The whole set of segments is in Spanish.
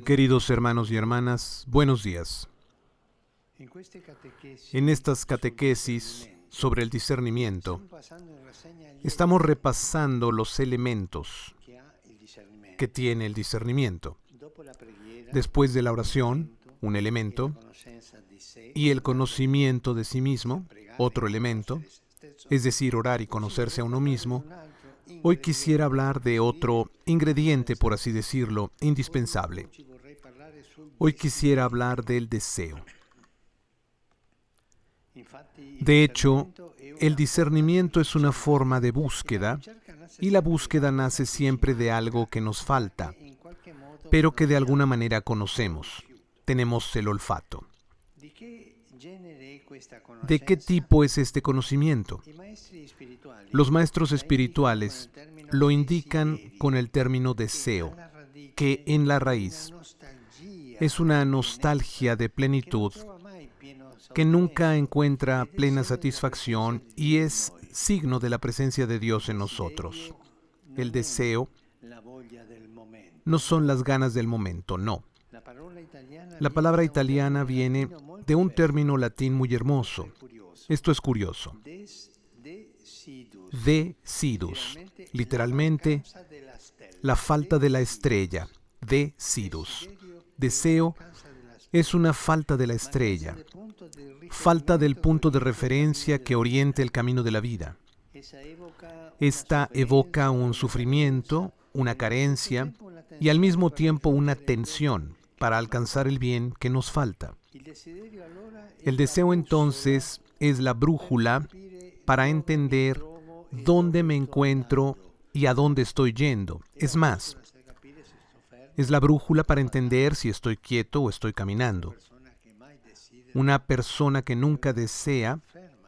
Queridos hermanos y hermanas, buenos días. En estas catequesis sobre el discernimiento, estamos repasando los elementos que tiene el discernimiento. Después de la oración, un elemento, y el conocimiento de sí mismo, otro elemento, es decir, orar y conocerse a uno mismo. Hoy quisiera hablar de otro ingrediente, por así decirlo, indispensable. Hoy quisiera hablar del deseo. De hecho, el discernimiento es una forma de búsqueda, y la búsqueda nace siempre de algo que nos falta, pero que de alguna manera conocemos. Tenemos el olfato. ¿De qué tipo es este conocimiento? Los maestros espirituales lo indican con el término deseo, que en la raíz es una nostalgia de plenitud que nunca encuentra plena satisfacción y es signo de la presencia de Dios en nosotros. El deseo no son las ganas del momento, no. La palabra italiana viene de un término latín muy hermoso. Esto es curioso. Decidus, literalmente, la falta de la estrella. Decidus. Deseo es una falta de la estrella, falta del punto de referencia que oriente el camino de la vida. Esta evoca un sufrimiento, una carencia y al mismo tiempo una tensión para alcanzar el bien que nos falta. El deseo entonces es la brújula para entender dónde me encuentro y a dónde estoy yendo. Es más, es la brújula para entender si estoy quieto o estoy caminando. Una persona que nunca desea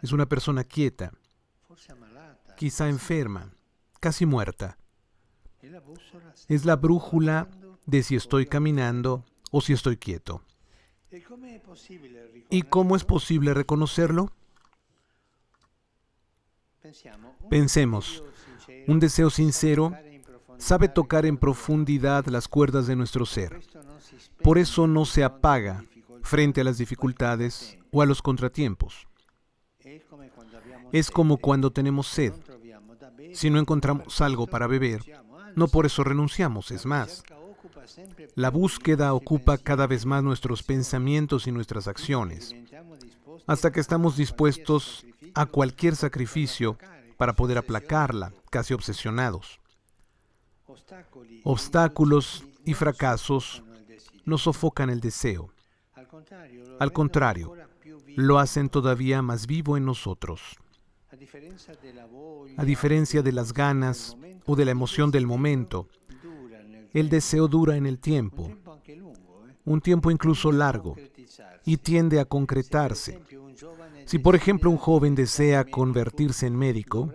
es una persona quieta, quizá enferma, casi muerta. Es la brújula de si estoy caminando o si estoy quieto. ¿Y cómo es posible reconocerlo? Pensemos, un deseo sincero sabe tocar en profundidad las cuerdas de nuestro ser. Por eso no se apaga frente a las dificultades o a los contratiempos. Es como cuando tenemos sed. Si no encontramos algo para beber, no por eso renunciamos, es más. La búsqueda ocupa cada vez más nuestros pensamientos y nuestras acciones, hasta que estamos dispuestos a cualquier sacrificio para poder aplacarla, casi obsesionados. Obstáculos y fracasos no sofocan el deseo. Al contrario, lo hacen todavía más vivo en nosotros. A diferencia de las ganas o de la emoción del momento, el deseo dura en el tiempo, un tiempo incluso largo, y tiende a concretarse. Si, por ejemplo, un joven desea convertirse en médico,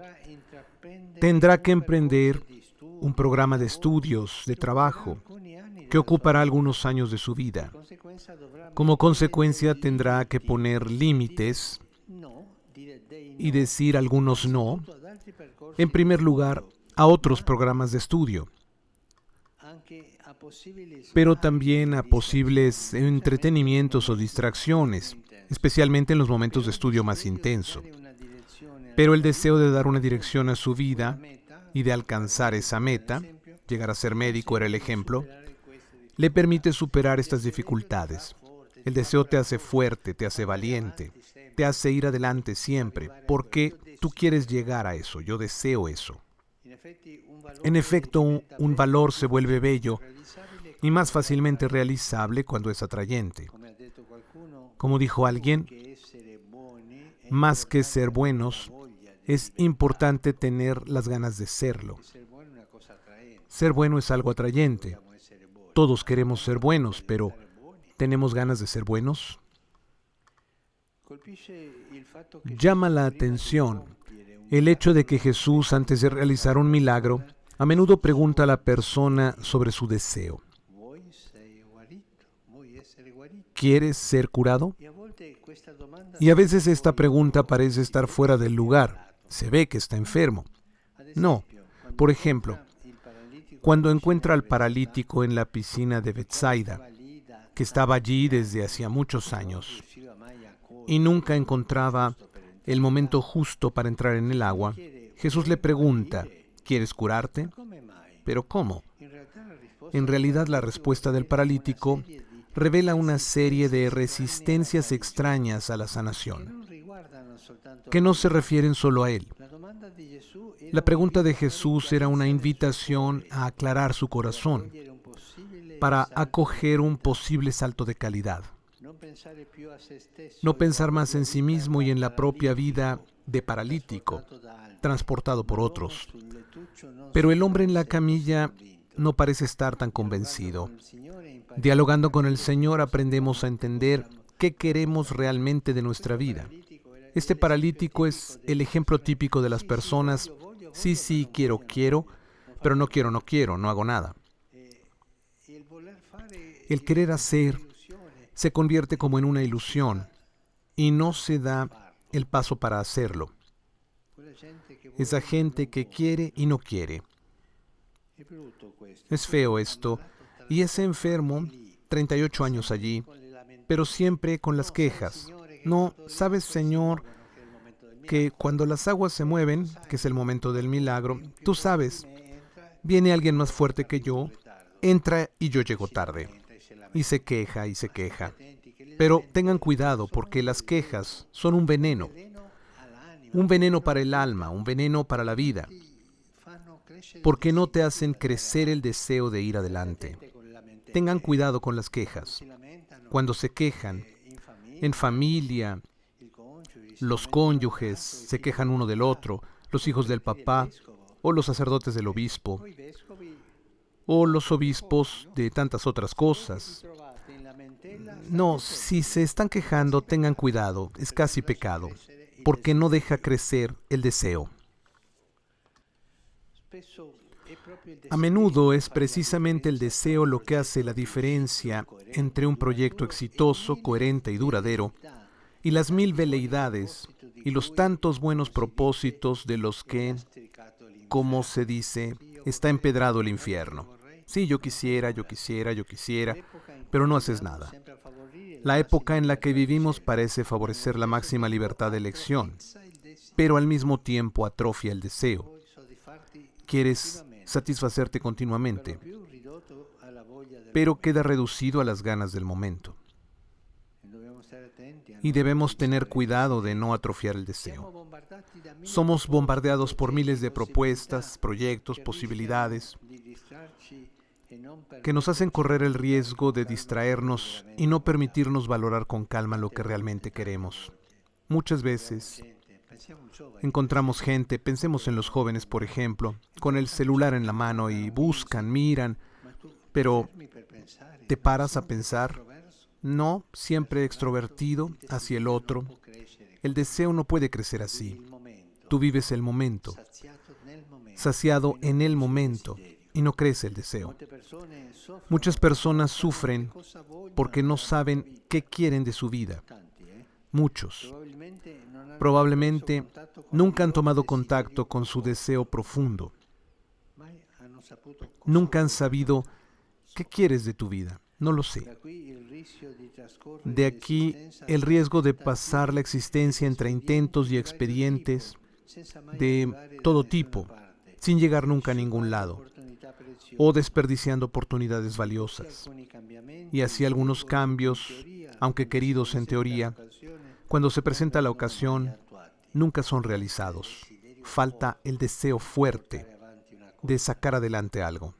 tendrá que emprender un programa de estudios, de trabajo, que ocupará algunos años de su vida. Como consecuencia, tendrá que poner límites y decir algunos no, en primer lugar, a otros programas de estudio, pero también a posibles entretenimientos o distracciones, especialmente en los momentos de estudio más intenso. Pero el deseo de dar una dirección a su vida y de alcanzar esa meta, llegar a ser médico era el ejemplo, le permite superar estas dificultades. El deseo te hace fuerte, te hace valiente, te hace ir adelante siempre, porque tú quieres llegar a eso, yo deseo eso. En efecto, un valor se vuelve bello y más fácilmente realizable cuando es atrayente. Como dijo alguien, más que ser buenos, es importante tener las ganas de serlo. Ser bueno es algo atrayente. Todos queremos ser buenos, pero ¿tenemos ganas de ser buenos? Llama la atención el hecho de que Jesús, antes de realizar un milagro, a menudo pregunta a la persona sobre su deseo. ¿Quieres ser curado? Y a veces esta pregunta parece estar fuera del lugar. Se ve que está enfermo. No. Por ejemplo, Cuando encuentra al paralítico en la piscina de Betsaida, que estaba allí desde hacía muchos años, y nunca encontraba el momento justo para entrar en el agua, Jesús le pregunta, ¿quieres curarte? ¿Pero cómo? En realidad, la respuesta del paralítico revela una serie de resistencias extrañas a la sanación, que no se refieren solo a él. La pregunta de Jesús era una invitación a aclarar su corazón para acoger un posible salto de calidad. No pensar más en sí mismo y en la propia vida de paralítico, transportado por otros. Pero el hombre en la camilla no parece estar tan convencido. Dialogando con el Señor aprendemos a entender qué queremos realmente de nuestra vida. Este paralítico es el ejemplo típico de las personas, sí, quiero, pero no quiero, no hago nada. El querer hacer se convierte como en una ilusión y no se da el paso para hacerlo. Esa gente que quiere y no quiere. Es feo esto, y ese enfermo, 38 años allí, pero siempre con las quejas. No, ¿sabes, Señor, que cuando las aguas se mueven, que es el momento del milagro, tú sabes, viene alguien más fuerte que yo, entra y yo llego tarde? Y se queja y se queja. Pero tengan cuidado porque las quejas son un veneno para el alma, un veneno para la vida, porque no te hacen crecer el deseo de ir adelante. Tengan cuidado con las quejas. Cuando se quejan, en familia, los cónyuges se quejan uno del otro, los hijos del papá, o los sacerdotes del obispo, o los obispos de tantas otras cosas. No, si se están quejando, tengan cuidado, es casi pecado, porque no deja crecer el deseo. A menudo es precisamente el deseo lo que hace la diferencia entre un proyecto exitoso, coherente y duradero, y las mil veleidades y los tantos buenos propósitos de los que, como se dice, está empedrado el infierno. Sí, yo quisiera, pero no haces nada. La época en la que vivimos parece favorecer la máxima libertad de elección, pero al mismo tiempo atrofia el deseo. Quieres satisfacerte continuamente, pero queda reducido a las ganas del momento. Y debemos tener cuidado de no atrofiar el deseo. Somos bombardeados por miles de propuestas, proyectos, posibilidades, que nos hacen correr el riesgo de distraernos y no permitirnos valorar con calma lo que realmente queremos. Muchas veces encontramos gente, pensemos en los jóvenes, por ejemplo, con el celular en la mano y buscan, miran, pero ¿te paras a pensar? No, siempre extrovertido hacia el otro. El deseo no puede crecer así. Tú vives el momento, saciado en el momento, y no crece el deseo. Muchas personas sufren porque no saben qué quieren de su vida. Muchos, probablemente, nunca han tomado contacto con su deseo profundo. Nunca han sabido qué quieres de tu vida. No lo sé. De aquí el riesgo de pasar la existencia entre intentos y expedientes de todo tipo, sin llegar nunca a ningún lado, o desperdiciando oportunidades valiosas. Y así algunos cambios, aunque queridos en teoría, cuando se presenta la ocasión, nunca son realizados. Falta el deseo fuerte de sacar adelante algo.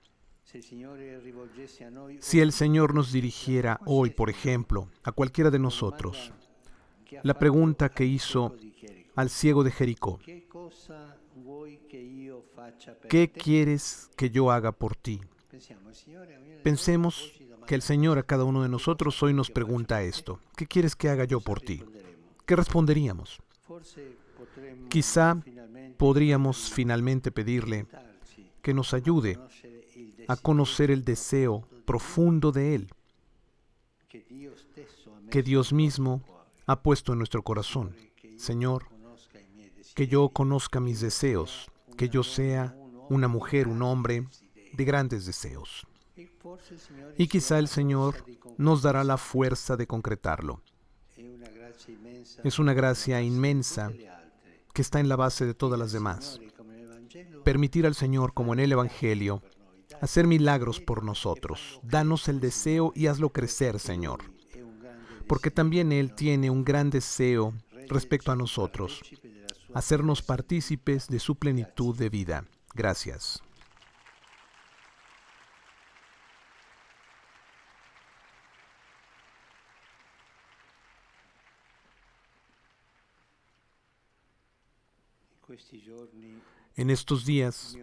Si el Señor nos dirigiera hoy, por ejemplo, a cualquiera de nosotros, la pregunta que hizo al ciego de Jericó: ¿qué quieres que yo haga por ti? Pensemos que el Señor a cada uno de nosotros hoy nos pregunta esto: ¿qué quieres que haga yo por ti? ¿Qué responderíamos? Quizá podríamos finalmente pedirle que nos ayude a conocer el deseo profundo de Él, que Dios mismo ha puesto en nuestro corazón. Señor, que yo conozca mis deseos, que yo sea una mujer, un hombre de grandes deseos. Y quizá el Señor nos dará la fuerza de concretarlo. Es una gracia inmensa que está en la base de todas las demás. Permitir al Señor, como en el Evangelio, hacer milagros por nosotros. Danos el deseo y hazlo crecer, Señor. Porque también Él tiene un gran deseo respecto a nosotros, hacernos partícipes de su plenitud de vida. Gracias. En estos días,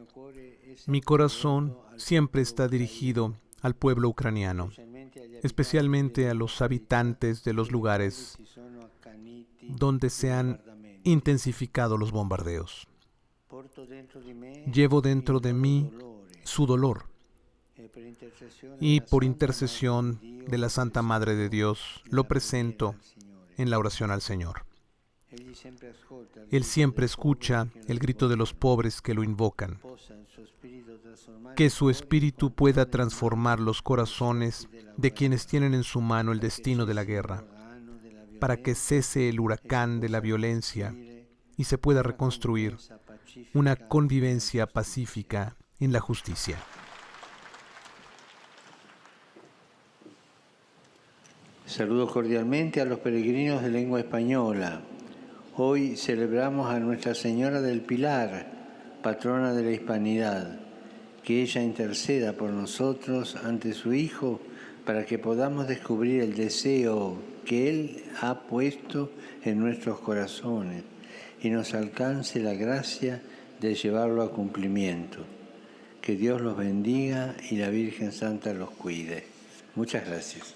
mi corazón siempre está dirigido al pueblo ucraniano, especialmente a los habitantes de los lugares donde se han intensificado los bombardeos. Llevo dentro de mí su dolor y por intercesión de la Santa Madre de Dios lo presento en la oración al Señor. Él siempre escucha el grito de los pobres que lo invocan. Que su espíritu pueda transformar los corazones de quienes tienen en su mano el destino de la guerra, para que cese el huracán de la violencia y se pueda reconstruir una convivencia pacífica en la justicia. Saludo cordialmente a los peregrinos de lengua española. Hoy celebramos a Nuestra Señora del Pilar, patrona de la Hispanidad. Que ella interceda por nosotros ante su Hijo para que podamos descubrir el deseo que Él ha puesto en nuestros corazones y nos alcance la gracia de llevarlo a cumplimiento. Que Dios los bendiga y la Virgen Santa los cuide. Muchas gracias.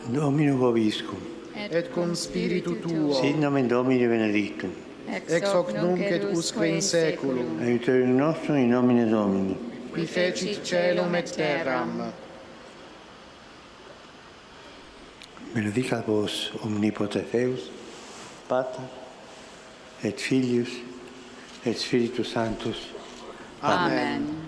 Domino vobiscum. Et cum spiritu tuo. Sit nomen Domini benedictum. Ex hoc nunc et usque in saeculum. Aiutorium nostrum in nomine Domini. Qui fecit caelum et terram. Benedicat vos omnipotens Deus, Pater, et Filius, et Spiritus Sanctus. Amen.